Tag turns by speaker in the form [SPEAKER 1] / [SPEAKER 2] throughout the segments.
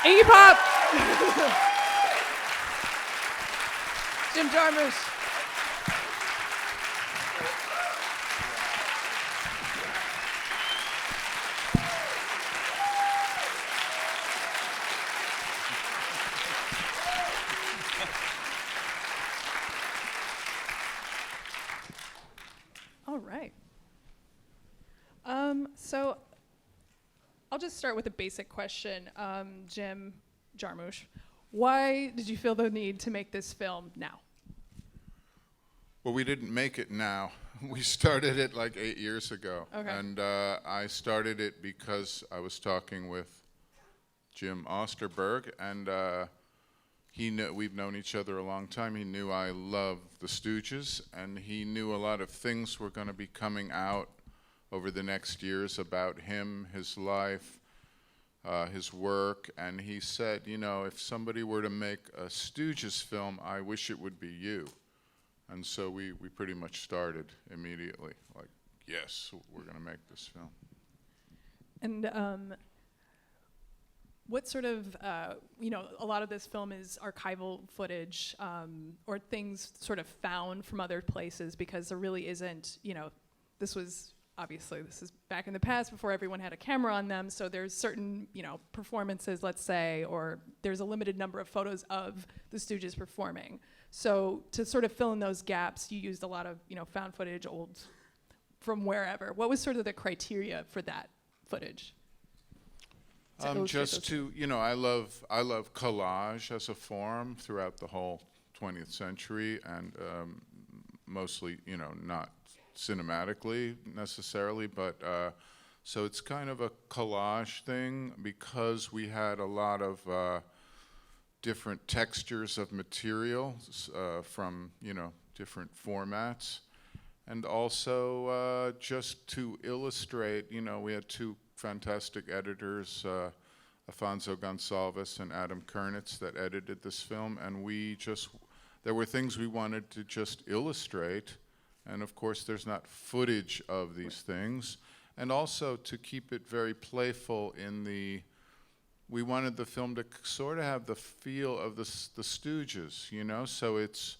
[SPEAKER 1] Iggy Pop. Jim Jarmusch. All right. So I'll just start with a basic question. Jim Jarmusch, why did you feel the need to make this film now?
[SPEAKER 2] Well, we didn't make it now. We started it like 8 years ago.
[SPEAKER 1] Okay.
[SPEAKER 2] And I started it because I was talking with Jim Osterberg, and we've known each other a long time. He knew I love the Stooges, and he knew a lot of things were going to be coming out over the next years about him, his life, his work. And he said, you know, if somebody were to make a Stooges film, I wish it would be you. And so we pretty much started immediately, like, yes, we're going to make this film.
[SPEAKER 1] And what sort of, you know, a lot of this film is archival footage or things sort of found from other places, because there really isn't, you know, this is back in the past before everyone had a camera on them, so there's certain, you know, performances, let's say, or there's a limited number of photos of the Stooges performing. So to sort of fill in those gaps, you used a lot of, you know, found footage, old from wherever. What was sort of the criteria for that footage?
[SPEAKER 2] Just to, you know, I love collage as a form throughout the whole 20th century, and mostly, you know, not cinematically necessarily, but so it's kind of a collage thing, because we had a lot of different textures of material from, you know, different formats. And also just to illustrate, you know, we had two fantastic editors, Afonso Gonçalves and Adam Kernitz, that edited this film, and there were things we wanted to just illustrate, and of course there's not footage of these things, and also to keep it very playful we wanted the film to sort of have the feel of the Stooges, you know, so it's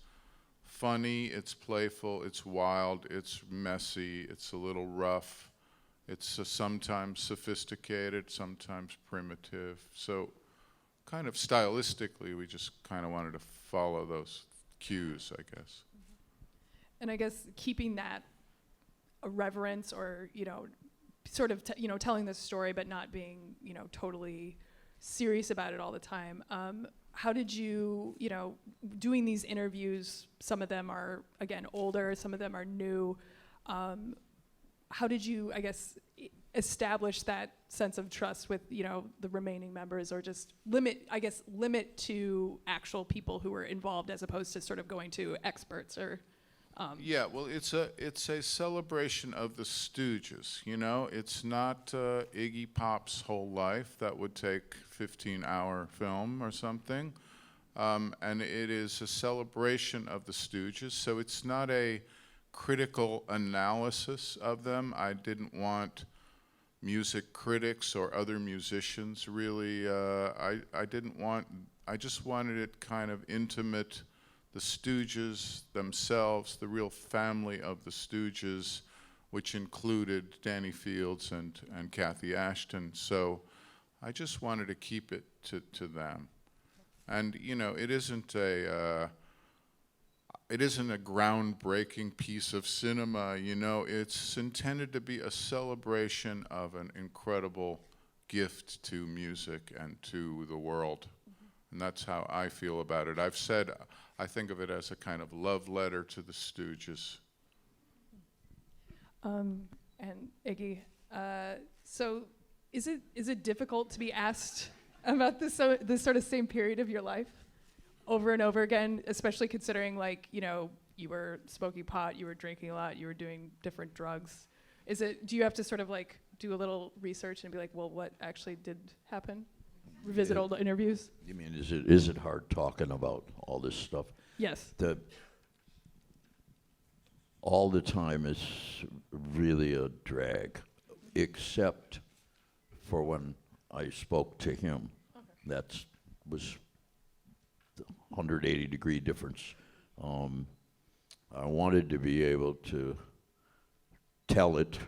[SPEAKER 2] funny, it's playful, it's wild, it's messy, it's a little rough. It's sometimes sophisticated, sometimes primitive. So kind of stylistically, we just kind of wanted to follow those cues, I guess.
[SPEAKER 1] And I guess keeping that irreverence, or, you know, sort of, you know, telling this story but not being, you know, totally serious about it all the time. How did you, you know, doing these interviews, some of them are, again, older, some of them are new, how did you, I guess, establish that sense of trust with, you know, the remaining members, or just limit to actual people who were involved, as opposed to sort of going to experts or?
[SPEAKER 2] Yeah, well, it's a celebration of the Stooges, you know? It's not Iggy Pop's whole life. That would take 15-hour film or something. And it is a celebration of the Stooges, so it's not a critical analysis of them. I didn't want music critics or other musicians, really. I just wanted it kind of intimate, the Stooges themselves, the real family of the Stooges, which included Danny Fields and Kathy Ashton. So I just wanted to keep it to them. And, you know, it isn't a groundbreaking piece of cinema, you know. It's intended to be a celebration of an incredible gift to music and to the world. And that's how I feel about it. I've said I think of it as a kind of love letter to the Stooges.
[SPEAKER 1] And Iggy, so is it difficult to be asked about this sort of same period of your life over and over again, especially considering, like, you know, you were smoking pot, you were drinking a lot, you were doing different drugs? Do you have to sort of like do a little research and be like, well, what actually did happen? Revisit old interviews?
[SPEAKER 3] You mean, is it hard talking about all this stuff?
[SPEAKER 1] Yes.
[SPEAKER 3] All the time is really a drag, except for when I spoke to him.
[SPEAKER 1] Okay.
[SPEAKER 3] That was the 180-degree difference. I wanted to be able to tell it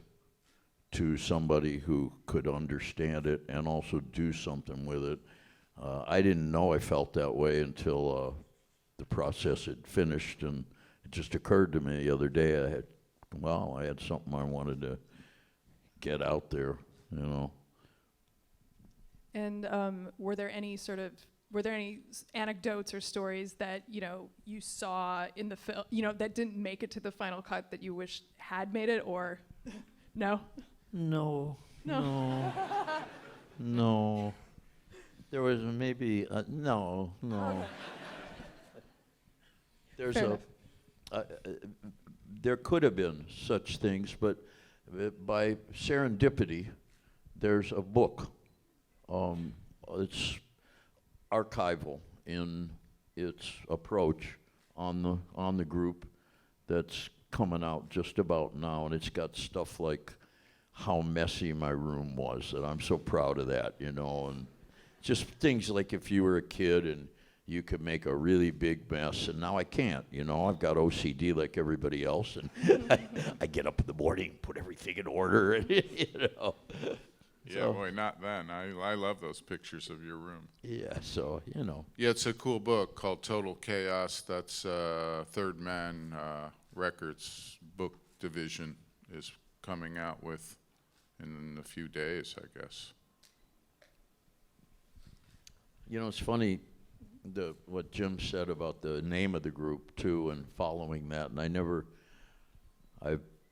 [SPEAKER 3] to somebody who could understand it and also do something with it. I didn't know I felt that way until the process had finished, and it just occurred to me the other day, I had something I wanted to get out there, you know.
[SPEAKER 1] And were there any anecdotes or stories that, you know, you saw in the film, you know, that didn't make it to the final cut that you wish had made it, or no?
[SPEAKER 3] No.
[SPEAKER 1] No.
[SPEAKER 3] No. There was maybe, no. There's
[SPEAKER 1] Fair
[SPEAKER 3] there could have been such things, but by serendipity, there's a book. It's archival in its approach on the group that's coming out just about now, and it's got stuff like how messy my room was, that I'm so proud of that, you know, and just things like if you were a kid and you could make a really big mess, and now I can't, you know. I've got OCD like everybody else, and I get up in the morning, put everything in order, you know.
[SPEAKER 2] Yeah,
[SPEAKER 3] So,
[SPEAKER 2] boy, not then. I love those pictures of your room.
[SPEAKER 3] yeah, so, you know.
[SPEAKER 2] Yeah, it's a cool book called Total Chaos. That's Third Man Records book division is coming out with in a few days, I guess.
[SPEAKER 3] You know, it's funny what Jim said about the name of the group too, and following that. And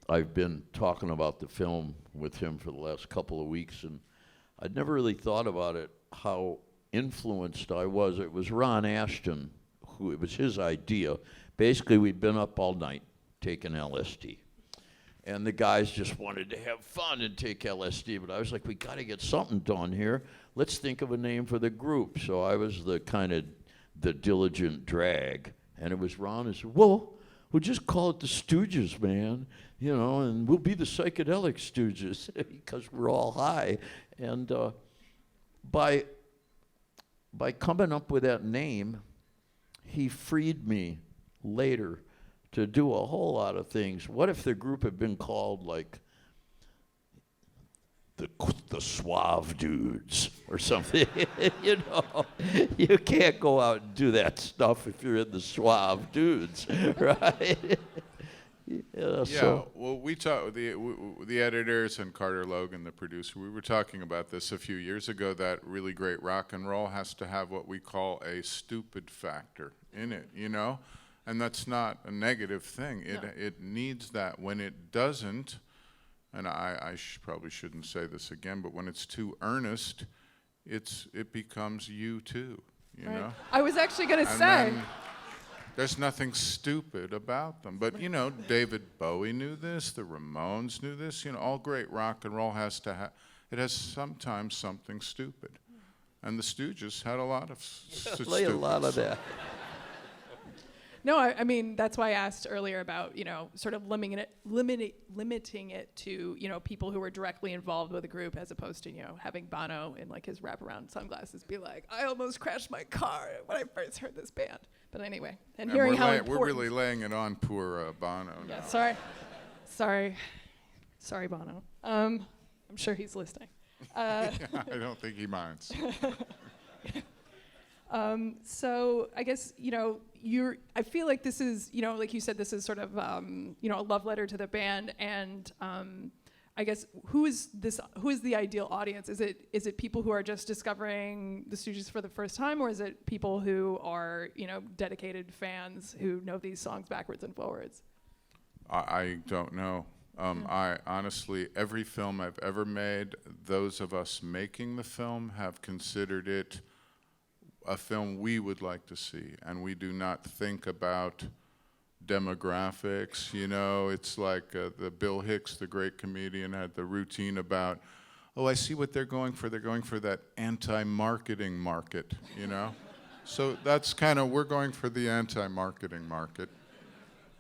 [SPEAKER 3] I've been talking about the film with him for the last couple of weeks, and I'd never really thought about it, how influenced I was. It was Ron Ashton who, it was his idea. Basically, we'd been up all night taking LSD. And the guys just wanted to have fun and take LSD, but I was like, we got to get something done here. Let's think of a name for the group. So I was the diligent drag, and it was Ron who said, well, we'll just call it the Stooges, man, you know, and we'll be the psychedelic Stooges because we're all high. And by coming up with that name, he freed me later to do a whole lot of things. What if the group had been called like the Suave Dudes or something? You know, you can't go out and do that stuff if you're in the Suave Dudes, right?
[SPEAKER 2] Yeah,
[SPEAKER 3] So
[SPEAKER 2] well, we talked the editors and Carter Logan, the producer. We were talking about this a few years ago. That really great rock and roll has to have what we call a stupid factor in it, you know. And that's not a negative thing. It needs that. When it doesn't, and I probably shouldn't say this again, but when it's too earnest, it becomes you too, you know?
[SPEAKER 1] I was actually going to
[SPEAKER 2] And
[SPEAKER 1] say.
[SPEAKER 2] then there's nothing stupid about them. But, you know, David Bowie knew this, the Ramones knew this. You know, all great rock and roll has to have, it has sometimes something stupid. And the Stooges had a lot of
[SPEAKER 3] lay a lot of
[SPEAKER 2] stuff.
[SPEAKER 3] that.
[SPEAKER 1] No, I mean, that's why I asked earlier about, you know, sort of limiting it to, you know, people who were directly involved with the group, as opposed to, you know, having Bono in like his wraparound sunglasses be like, I almost crashed my car when I first heard this band. But anyway, and hearing how important.
[SPEAKER 2] We're really laying it on poor Bono
[SPEAKER 1] Yeah,
[SPEAKER 2] now.
[SPEAKER 1] sorry, Bono. I'm sure he's listening.
[SPEAKER 2] I don't think he minds.
[SPEAKER 1] So I guess, you know, I feel like this is, you know, like you said, this is sort of, you know, a love letter to the band. And I guess who is the ideal audience? Is it people who are just discovering the Stooges for the first time, or is it people who are, you know, dedicated fans who know these songs backwards and forwards?
[SPEAKER 2] I don't know. I honestly, every film I've ever made, those of us making the film have considered it a film we would like to see, and we do not think about demographics. You know, it's like the Bill Hicks, the great comedian, had the routine about, oh, I see what they're going for. They're going for that anti-marketing market, you know? So that's kind of, we're going for the anti-marketing market.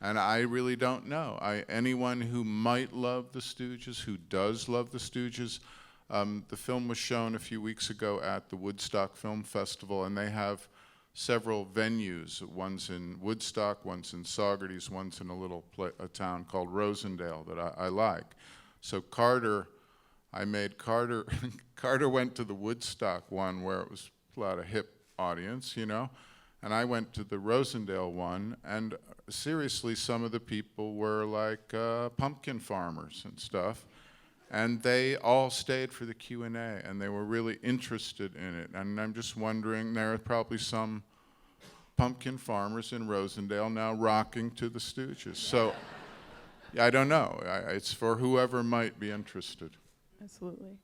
[SPEAKER 2] And I really don't know. Anyone who might love the Stooges, who does love the Stooges, The film was shown a few weeks ago at the Woodstock Film Festival, and they have several venues. One's in Woodstock, one's in Saugerties, one's in a town called Rosendale that I like. So Carter Carter went to the Woodstock one where it was a lot of hip audience, you know, and I went to the Rosendale one, and seriously, some of the people were like pumpkin farmers and stuff. And they all stayed for the Q&A, and they were really interested in it. And I'm just wondering, there are probably some pumpkin farmers in Rosendale now rocking to the Stooges. So, yeah, I don't know. It's for whoever might be interested.
[SPEAKER 1] Absolutely.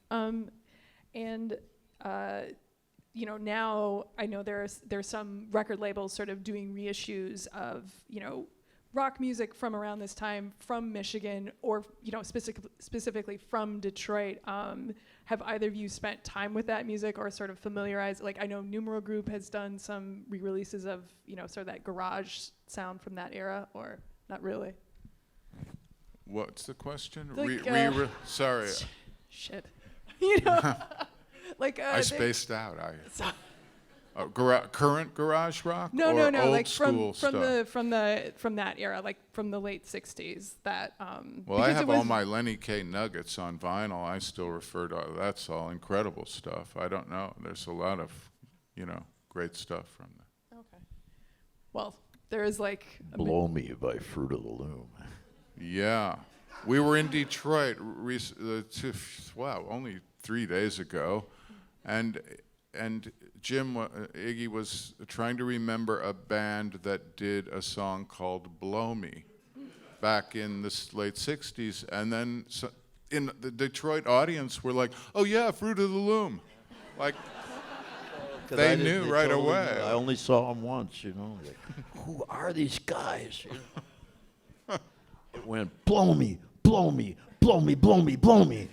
[SPEAKER 1] You know, now I know there's some record labels sort of doing reissues of, you know, rock music from around this time from Michigan, or, you know, specifically from Detroit. Have either of you spent time with that music or sort of familiarized? Like, I know Numeral Group has done some re-releases of, you know, sort of that garage sound from that era, or not really?
[SPEAKER 2] What's the question?
[SPEAKER 1] Like,
[SPEAKER 2] Sorry.
[SPEAKER 1] Shit. You know, like
[SPEAKER 2] I spaced out. Current garage rock?
[SPEAKER 1] No,
[SPEAKER 2] or
[SPEAKER 1] no,
[SPEAKER 2] old
[SPEAKER 1] like
[SPEAKER 2] school
[SPEAKER 1] from
[SPEAKER 2] stuff?
[SPEAKER 1] from that era, like from the late '60s. That
[SPEAKER 2] Well, I have all my Lenny K nuggets on vinyl. I still refer to that's all incredible stuff. I don't know. There's a lot of, you know, great stuff from there.
[SPEAKER 1] Okay. Well, there is like
[SPEAKER 3] Blow Me by Fruit of the Loom.
[SPEAKER 2] Yeah, we were in Detroit. Wow, only 3 days ago, and Jim Iggy was trying to remember a band that did a song called "Blow Me" back in the late '60s, and then in the Detroit audience were like, "Oh yeah, Fruit of the Loom," like they knew right away.
[SPEAKER 3] I only saw them once, you know. Like, who are these guys? You know? It went, blow me, blow me, blow me, blow me, blow me.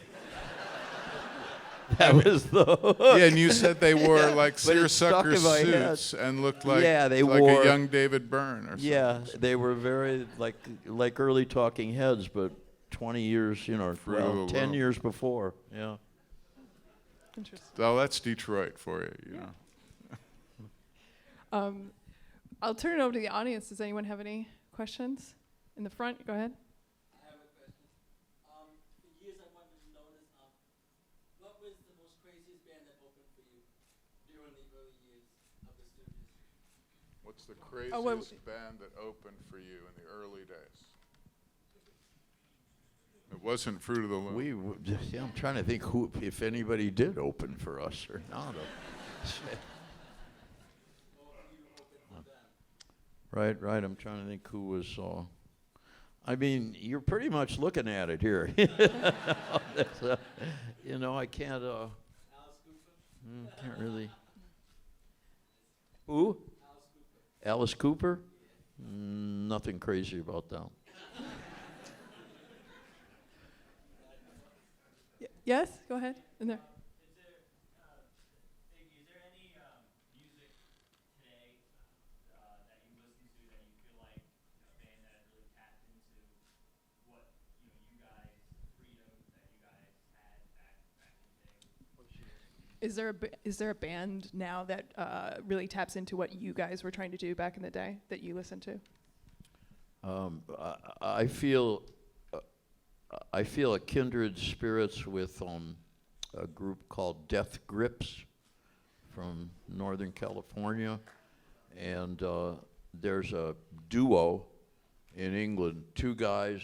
[SPEAKER 3] That was the hook.
[SPEAKER 2] Yeah, and you said they wore like
[SPEAKER 3] But it stuck
[SPEAKER 2] seersucker
[SPEAKER 3] in my head.
[SPEAKER 2] suits and looked like,
[SPEAKER 3] they
[SPEAKER 2] like
[SPEAKER 3] wore
[SPEAKER 2] a young David Byrne or something.
[SPEAKER 3] Yeah, they were very like early Talking Heads, but 20 years, you know,
[SPEAKER 2] Fruit of the
[SPEAKER 3] 10
[SPEAKER 2] Loom.
[SPEAKER 3] years before. Yeah.
[SPEAKER 1] interesting.
[SPEAKER 2] Well, that's Detroit for you, you know.
[SPEAKER 1] I'll turn it over to the audience. Does anyone have any questions? In the front, go ahead.
[SPEAKER 4] I have a question. For years I wanted to know this. What was the most craziest band that opened for you during the early years of the Stooges?
[SPEAKER 2] What's the craziest band that opened for you in the early days? It wasn't Fruit of the Loom.
[SPEAKER 3] I'm trying to think who, if anybody did open for us or not. Right. I'm trying to think who was. I mean, you're pretty much looking at it here. You know, I can't. Can't really. Who? Alice Cooper. Nothing crazy about that.
[SPEAKER 1] Yes, go ahead. In there.
[SPEAKER 5] Is there any music today that you listen to that you feel like a band that really tapped into what you guys, freedom that you guys had back in the day?
[SPEAKER 1] Is there a band now that really taps into what you guys were trying to do back in the day that you listen to?
[SPEAKER 3] I feel a kindred spirits with a group called Death Grips from Northern California, and there's a duo in England, two guys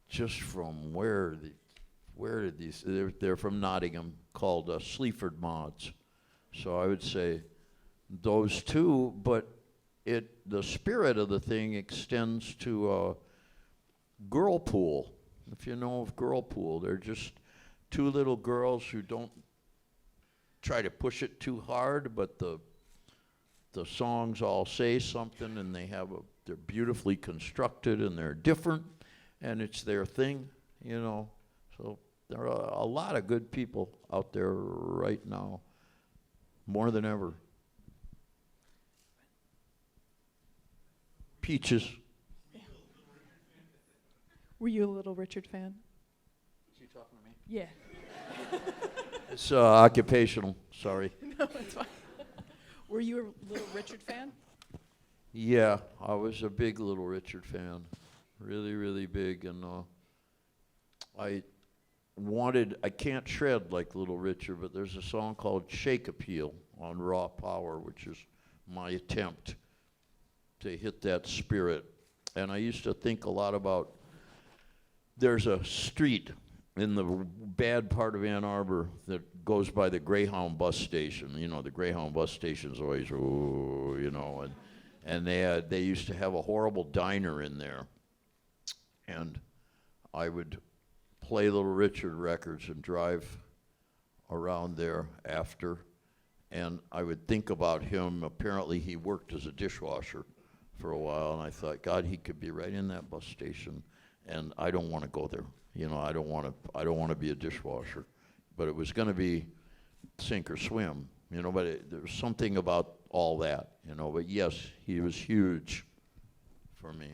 [SPEAKER 3] just from where did these, they're from Nottingham, called Sleaford Mods. So I would say those two, but the spirit of the thing extends to Girl Pool. If you know of Girl Pool, they're just two little girls who don't try to push it too hard, but the songs all say something, and they're beautifully constructed, and they're different, and it's their thing, you know. So there are a lot of good people out there right now, more than ever. Peaches.
[SPEAKER 1] Were you a Little Richard fan?
[SPEAKER 3] Is he talking to me?
[SPEAKER 1] Yeah.
[SPEAKER 3] It's occupational, sorry.
[SPEAKER 1] No, it's fine. Were you a Little Richard fan?
[SPEAKER 3] Yeah, I was a big Little Richard fan, really, really big, and I can't shred like Little Richard, but there's a song called Shake Appeal on Raw Power, which is my attempt to hit that spirit. And I used to think a lot about, there's a street in the bad part of Ann Arbor that goes by the Greyhound bus station. You know, the Greyhound bus station's always, ooh, you know, and they used to have a horrible diner in there. And I would play Little Richard records and drive around there after, and I would think about him. Apparently he worked as a dishwasher for a while, and I thought, God, he could be right in that bus station, and I don't want to go there. You know, I don't want to be a dishwasher. But it was going to be sink or swim, you know, but there was something about all that, you know. But yes, he was huge for me.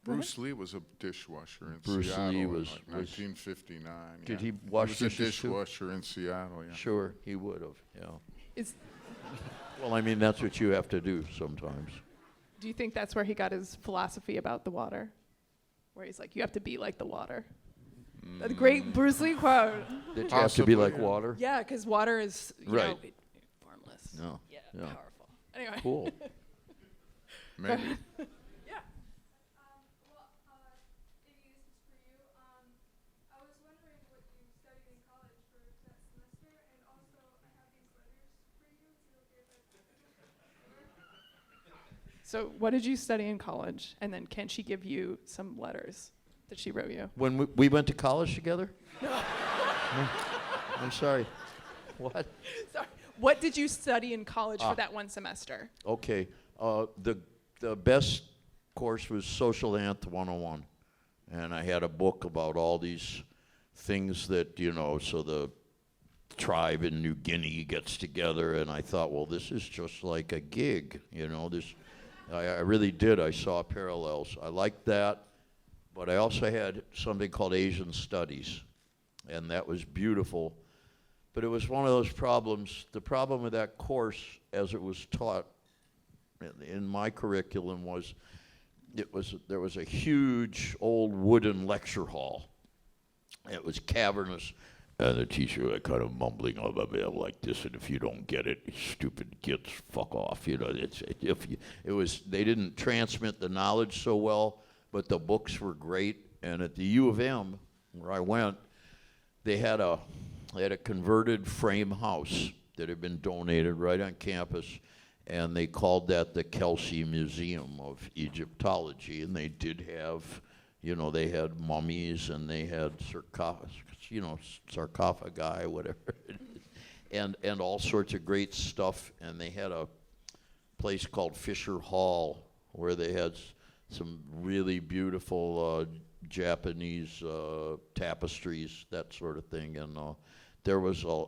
[SPEAKER 2] Bruce Lee was a dishwasher in
[SPEAKER 3] Bruce
[SPEAKER 2] Seattle
[SPEAKER 3] Lee
[SPEAKER 2] in
[SPEAKER 3] was-
[SPEAKER 2] like 1959.
[SPEAKER 3] Did
[SPEAKER 2] yeah.
[SPEAKER 3] he wash
[SPEAKER 2] He was a
[SPEAKER 3] dishes too?
[SPEAKER 2] dishwasher in Seattle, yeah.
[SPEAKER 3] Sure, he would have, yeah.
[SPEAKER 1] Is,
[SPEAKER 3] Well, I mean, that's what you have to do sometimes.
[SPEAKER 1] do you think that's where he got his philosophy about the water? Where he's like, you have to be like the water. The great Bruce Lee quote.
[SPEAKER 3] Did you have to be
[SPEAKER 2] Possibly,
[SPEAKER 3] like
[SPEAKER 2] yeah.
[SPEAKER 3] water?
[SPEAKER 1] Yeah, because water is, you
[SPEAKER 3] Right.
[SPEAKER 1] know, formless.
[SPEAKER 3] No.
[SPEAKER 1] Yeah,
[SPEAKER 3] Yeah.
[SPEAKER 1] powerful. Anyway.
[SPEAKER 3] Cool.
[SPEAKER 2] Maybe.
[SPEAKER 1] Yeah.
[SPEAKER 6] Iggy, this is for you. I was wondering what you studied in college for that semester, and also I have these letters for you. Is it okay if I
[SPEAKER 1] So what did you study in college? And then can she give you some letters that she wrote you?
[SPEAKER 3] When we went to college together? No. I'm sorry. What?
[SPEAKER 1] Sorry. What did you study in college
[SPEAKER 3] Ah.
[SPEAKER 1] for that one semester?
[SPEAKER 3] Okay. The best course was Social Anth 101. And I had a book about all these things that, you know, so the tribe in New Guinea gets together, and I thought, well, this is just like a gig, you know. I really did. I saw parallels. I liked that, but I also had something called Asian Studies, and that was beautiful. But it was one of those problems. The problem with that course, as it was taught in my curriculum, was there was a huge old wooden lecture hall. It was cavernous, and the teacher was kind of mumbling like this, and if you don't get it, you stupid kids, fuck off. You know, they didn't transmit the knowledge so well, but the books were great. And at the U of M, where I went, they had a converted frame house that had been donated right on campus, and they called that the Kelsey Museum of Egyptology. And they did have, you know, they had mummies, and they had sarcophagi, whatever, and all sorts of great stuff. And they had a place called Fisher Hall where they had some really beautiful Japanese tapestries, that sort of thing. And there was a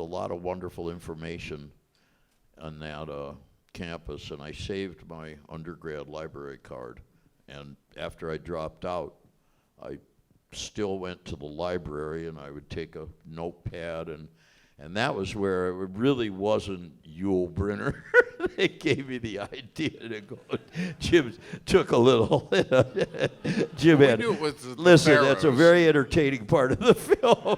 [SPEAKER 3] lot of wonderful information on that campus. And I saved my undergrad library card. And after I dropped out, I still went to the library, and I would take a notepad, and that was where it really wasn't Yul Brynner. They gave me the idea to go. Jim took a little. Jim had.
[SPEAKER 2] knew it was the
[SPEAKER 3] Listen, that's a
[SPEAKER 2] Pharaohs.
[SPEAKER 3] very entertaining part of the film.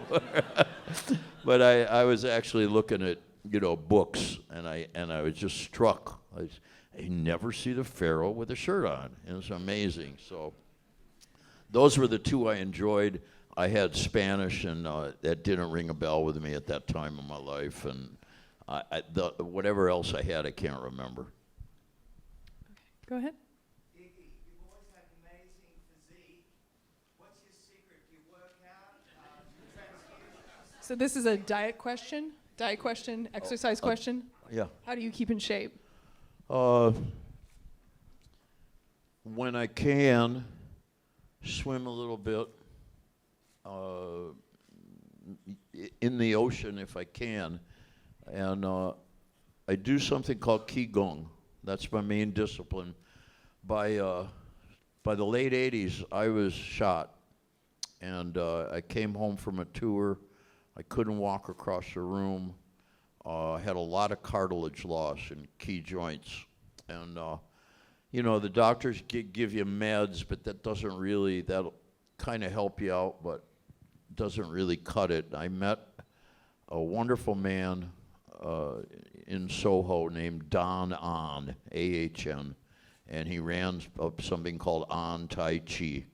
[SPEAKER 3] But I was actually looking at, you know, books, and I was just struck. I never see the Pharaoh with a shirt on. It was amazing. So those were the two I enjoyed. I had Spanish, and that didn't ring a bell with me at that time in my life. And whatever else I had, I can't remember.
[SPEAKER 1] Go ahead.
[SPEAKER 7] Iggy, you've always had an amazing physique. What's your secret? Do you work out? Do you transfuse?
[SPEAKER 1] So this is a diet question, exercise question.
[SPEAKER 3] Yeah.
[SPEAKER 1] How do you keep in shape?
[SPEAKER 3] When I can, swim a little bit. In the ocean if I can. And I do something called Qigong. That's my main discipline. By the late 80s, I was shot. and I came home from a tour. I couldn't walk across the room. I had a lot of cartilage loss in key joints. And, you know, the doctors give you meds, but that doesn't really, that'll kind of help you out, but doesn't really cut it. I met a wonderful man in Soho named Don Ahn, A-H-N, and he ran something called Ahn Tai Chi.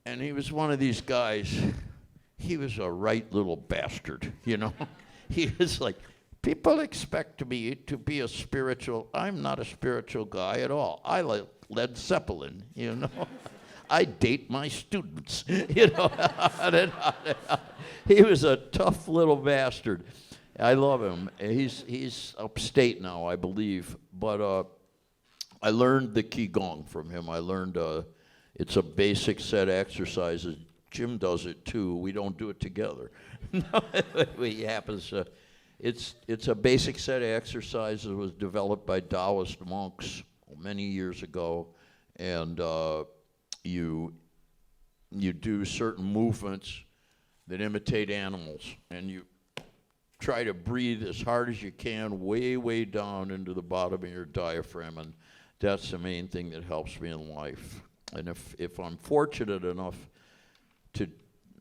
[SPEAKER 3] And he was one of these guys, he was a right little bastard, you know? He was like, people expect me to be a spiritual, I'm not a spiritual guy at all. I like Led Zeppelin, you know? I date my students, you know? He was a tough little bastard. I love him. He's upstate now, I believe. But I learned the Qigong from him. I learned it's a basic set of exercises. Jim does it too. We don't do it together. It happens. It's a basic set of exercises. It was developed by Taoist monks many years ago, and you do certain movements that imitate animals, and you try to breathe as hard as you can, way, way down into the bottom of your diaphragm, and that's the main thing that helps me in life. And if I'm fortunate enough to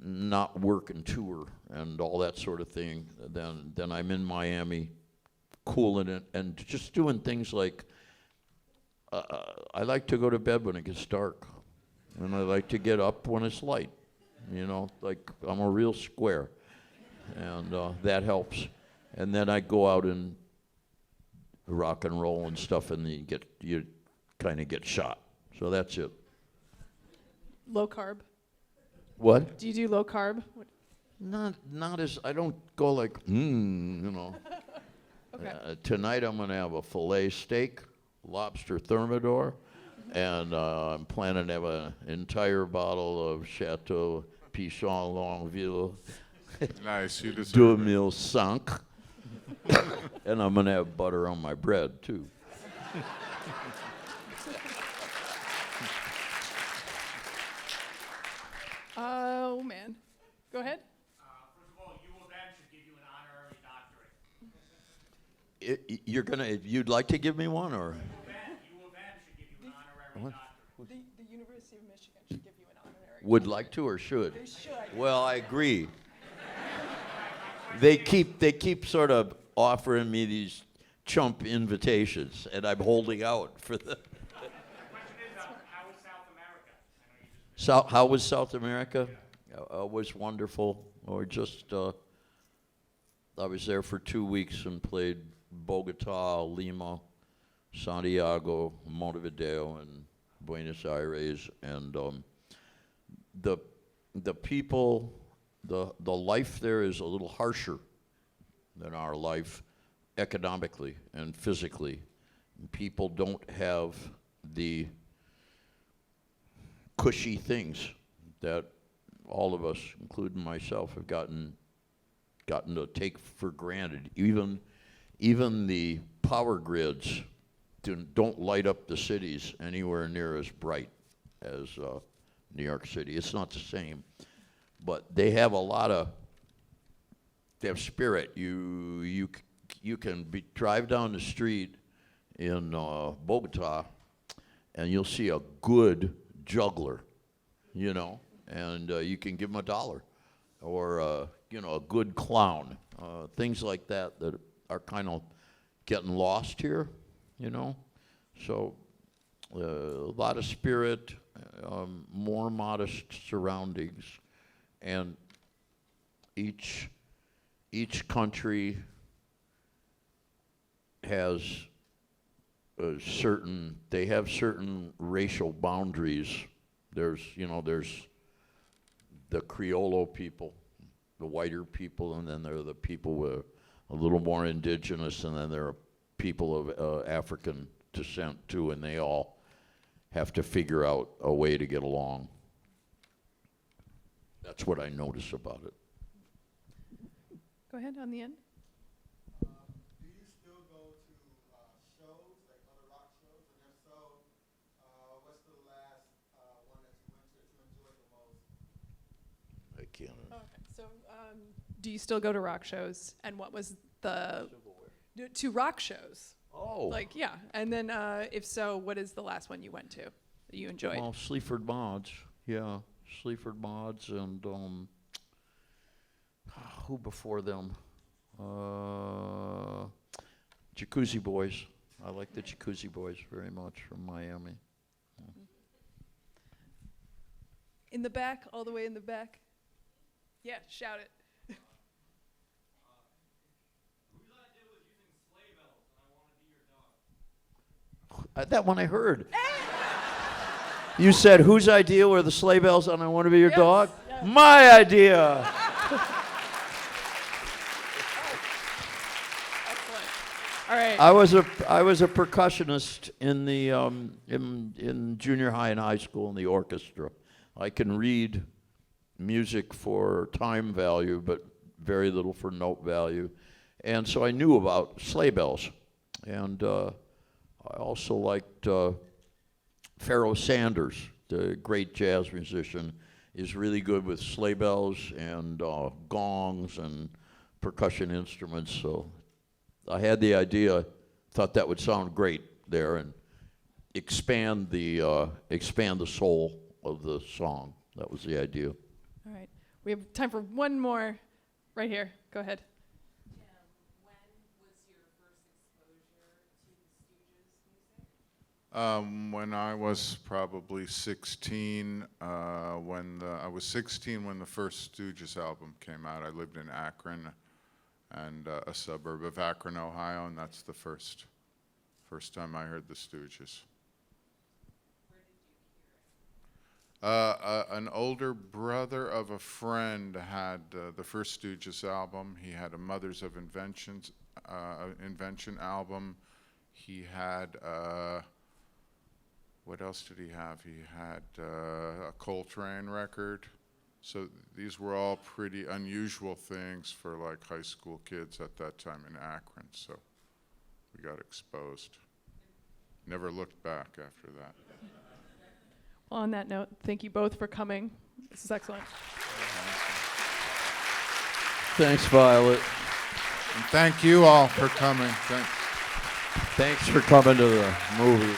[SPEAKER 3] not work and tour and all that sort of thing, then I'm in Miami, cooling it, and just doing things like, I like to go to bed when it gets dark, and I like to get up when it's light, you know, like I'm a real square, and that helps. And then I go out and rock and roll and stuff, and you kind of get shot. So that's it.
[SPEAKER 1] Low carb.
[SPEAKER 3] What?
[SPEAKER 1] Do you do low carb?
[SPEAKER 3] Not as, I don't go like, you know.
[SPEAKER 1] Okay.
[SPEAKER 3] Tonight I'm gonna have a filet steak, lobster thermidor, and I'm planning to have an entire bottle of Chateau Pichon Longueville,
[SPEAKER 2] Nice, you deserve it.
[SPEAKER 3] 2005, and I'm gonna have butter on my bread too.
[SPEAKER 1] Oh man. Go ahead.
[SPEAKER 5] First of all, U of M should give you an honorary doctorate.
[SPEAKER 3] You'd like to give me one, or?
[SPEAKER 5] U of M should give you an honorary
[SPEAKER 3] What?
[SPEAKER 5] doctorate.
[SPEAKER 1] The University of Michigan should give you an honorary.
[SPEAKER 3] Would like to or should?
[SPEAKER 1] They should.
[SPEAKER 3] Well, I agree. They keep sort of offering me these chump invitations, and I'm holding out for the.
[SPEAKER 5] The question is, how is South America? I know you just
[SPEAKER 3] How was South America? Was wonderful. Or just I was there for 2 weeks and played Bogota, Lima, Santiago, Montevideo, and Buenos Aires, and the people, the life there is a little harsher than our life economically and physically. People don't have the cushy things that all of us, including myself, have gotten to take for granted. Even the power grids don't light up the cities anywhere near as bright as New York City. It's not the same, but they have they have spirit. You can drive down the street in Bogota, and you'll see a good juggler, you know, and you can give him $1, or a good clown, things like that are kind of getting lost here, you know. So a lot of spirit, more modest surroundings, and each country has they have certain racial boundaries. There's the Criollo people, the whiter people, and then there are the people with a little more indigenous, and then there are people of African descent too, and they all have to figure out a way to get along. That's what I notice about it.
[SPEAKER 1] Go ahead on the end.
[SPEAKER 7] Do you still go to shows, like other rock shows? And if so, what's the last one that you went to that you enjoyed the most?
[SPEAKER 1] So, do you still go to rock shows? And what was the to rock shows?
[SPEAKER 3] Oh.
[SPEAKER 1] Like, yeah. And then, if so, what is the last one you went to that you enjoyed?
[SPEAKER 3] Well, Sleaford Mods, yeah, Sleaford Mods, and who before them? Jacuzzi Boys. I like the Jacuzzi Boys very much from Miami.
[SPEAKER 1] In the back, all the way in the back. Yeah, shout it.
[SPEAKER 5] Whose idea was using Sleigh Bells and I Want to Be Your Dog?
[SPEAKER 3] That one I heard. You said whose idea were the Sleigh Bells and I Want to Be Your
[SPEAKER 1] Yes,
[SPEAKER 3] Dog?
[SPEAKER 1] yes.
[SPEAKER 3] My idea.
[SPEAKER 1] Excellent. All right.
[SPEAKER 3] I was a percussionist in the in junior high and high school in the orchestra. I can read music for time value, but very little for note value, and so I knew about sleigh bells, and I also liked Pharoah Sanders, the great jazz musician, is really good with sleigh bells and gongs and percussion instruments. So I had the idea, thought that would sound great there, and expand the soul of the song. That was the idea.
[SPEAKER 1] All right. We have time for one more right here. Go ahead.
[SPEAKER 8] When was your first exposure to the Stooges music?
[SPEAKER 2] When I was probably 16, I was 16 when the first Stooges album came out. I lived in Akron, and a suburb of Akron, Ohio, and that's the first time I heard the Stooges. An older brother of a friend had the first Stooges album. He had a Mothers of Invention album. He had, what else did he have? He had a Coltrane record. So these were all pretty unusual things for like high school kids at that time in Akron. So we got exposed. Never looked back after that.
[SPEAKER 1] Well, on that note, thank you both for coming. This is excellent.
[SPEAKER 3] Thanks, Violet.
[SPEAKER 2] And thank you all for coming. Thanks.
[SPEAKER 3] Thanks for coming to the movie.